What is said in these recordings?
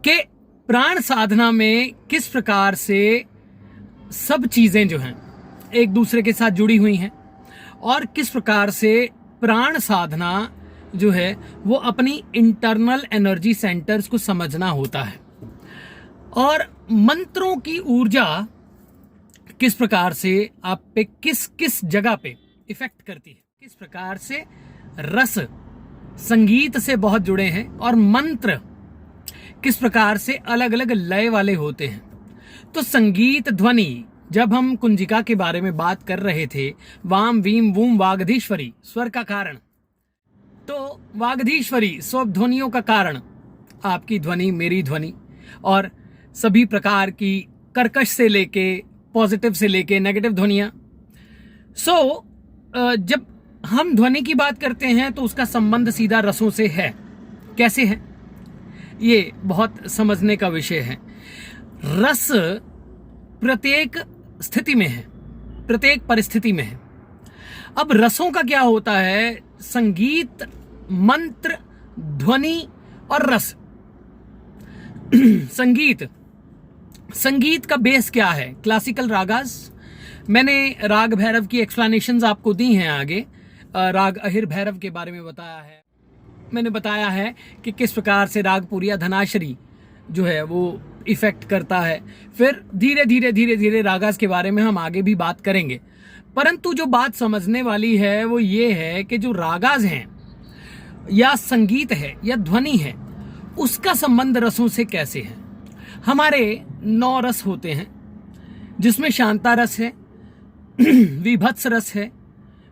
कि प्राण साधना में किस प्रकार से सब चीजें जो हैं एक दूसरे के साथ जुड़ी हुई हैं और किस प्रकार से प्राण साधना जो है वो अपनी इंटरनल एनर्जी सेंटर्स को समझना होता है और मंत्रों की ऊर्जा किस प्रकार से आप पे किस किस जगह पे इफेक्ट करती है, किस प्रकार से रस संगीत से बहुत जुड़े हैं और मंत्र किस प्रकार से अलग अलग लय वाले होते हैं। तो संगीत ध्वनि, जब हम कुंजिका के बारे में बात कर रहे थे, वाम वीम वूम वागधीश्वरी स्वर का कारण, तो वागधीश्वरी स्व ध्वनियों का कारण आपकी ध्वनि, मेरी ध्वनि और सभी प्रकार की कर्कश से लेके पॉजिटिव से लेके नेगेटिव ध्वनियां। जब हम ध्वनि की बात करते हैं तो उसका संबंध सीधा रसों से है। कैसे है ये बहुत समझने का विषय है। रस प्रत्येक स्थिति में है, प्रत्येक परिस्थिति में है। अब रसों का क्या होता है, संगीत, मंत्र, ध्वनि और रस। संगीत का बेस क्या है, क्लासिकल रागास। मैंने राग भैरव की एक्सप्लेनेशंस आपको दी हैं आगे। राग अहिर भैरव के बारे में बताया है, मैंने बताया है कि किस प्रकार से राग पूरिया धनाशरी जो है वो इफेक्ट करता है। फिर धीरे धीरे रागास के बारे में हम आगे भी बात करेंगे। परंतु जो बात समझने वाली है वो ये है कि जो रागास हैं या संगीत है या ध्वनि है, उसका संबंध रसों से कैसे है। हमारे 9 रस होते हैं, जिसमें शांता रस है, विभत्स रस है,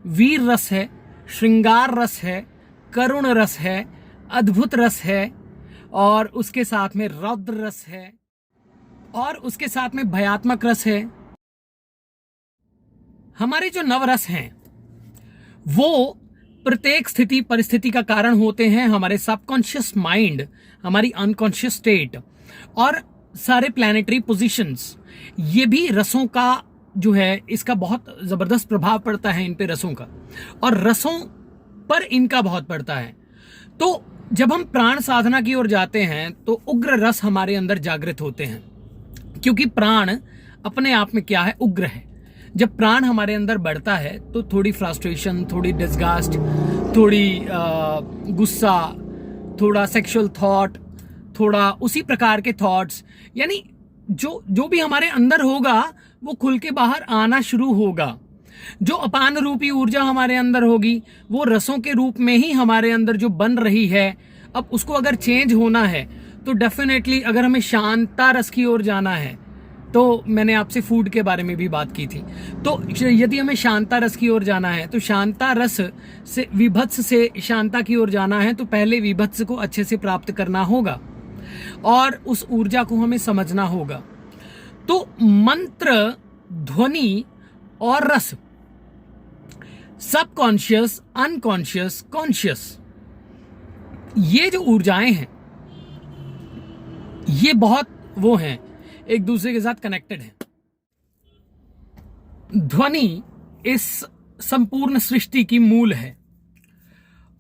वीर रस है, श्रृंगार रस है, करुण रस है, अद्भुत रस है और उसके साथ में रौद्र रस है और उसके साथ में भयात्मक रस है। हमारे जो 9 रस हैं वो प्रत्येक स्थिति परिस्थिति का कारण होते हैं। हमारे सबकॉन्शियस माइंड, हमारी अनकॉन्शियस स्टेट और सारे प्लैनेटरी पोजीशंस, ये भी रसों का जो है इसका बहुत जबरदस्त प्रभाव पड़ता है इन पे, रसों का, और रसों पर इनका बहुत पड़ता है। तो जब हम प्राण साधना की ओर जाते हैं तो उग्र रस हमारे अंदर जागृत होते हैं, क्योंकि प्राण अपने आप में क्या है, उग्र है। जब प्राण हमारे अंदर बढ़ता है तो थोड़ी फ्रस्ट्रेशन, थोड़ी डिस्गास्ट, थोड़ी गुस्सा, थोड़ा सेक्सुअल थॉट, थोड़ा उसी प्रकार के थॉट्स, यानी जो भी हमारे अंदर होगा वो खुल के बाहर आना शुरू होगा। जो अपान रूपी ऊर्जा हमारे अंदर होगी वो रसों के रूप में ही हमारे अंदर जो बन रही है, अब उसको अगर चेंज होना है तो डेफिनेटली, अगर हमें शांता रस की ओर जाना है, तो मैंने आपसे फूड के बारे में भी बात की थी, तो यदि हमें शांता रस की ओर जाना है तो शांता रस से विभत्स से शांता की ओर जाना है तो पहले विभत्स को अच्छे से प्राप्त करना होगा और उस ऊर्जा को हमें समझना होगा। तो मंत्र, ध्वनि और रस, सबकॉन्शियस, अनकॉन्शियस, कॉन्शियस, ये जो ऊर्जाएं हैं ये बहुत वो हैं, एक दूसरे के साथ कनेक्टेड हैं। ध्वनि इस संपूर्ण सृष्टि की मूल है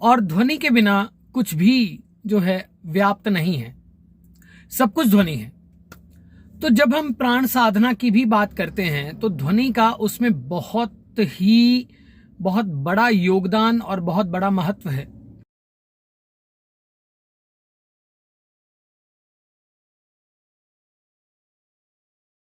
और ध्वनि के बिना कुछ भी जो है व्याप्त नहीं है, सब कुछ ध्वनि है। तो जब हम प्राण साधना की भी बात करते हैं तो ध्वनि का उसमें बहुत बड़ा योगदान और बहुत बड़ा महत्व है।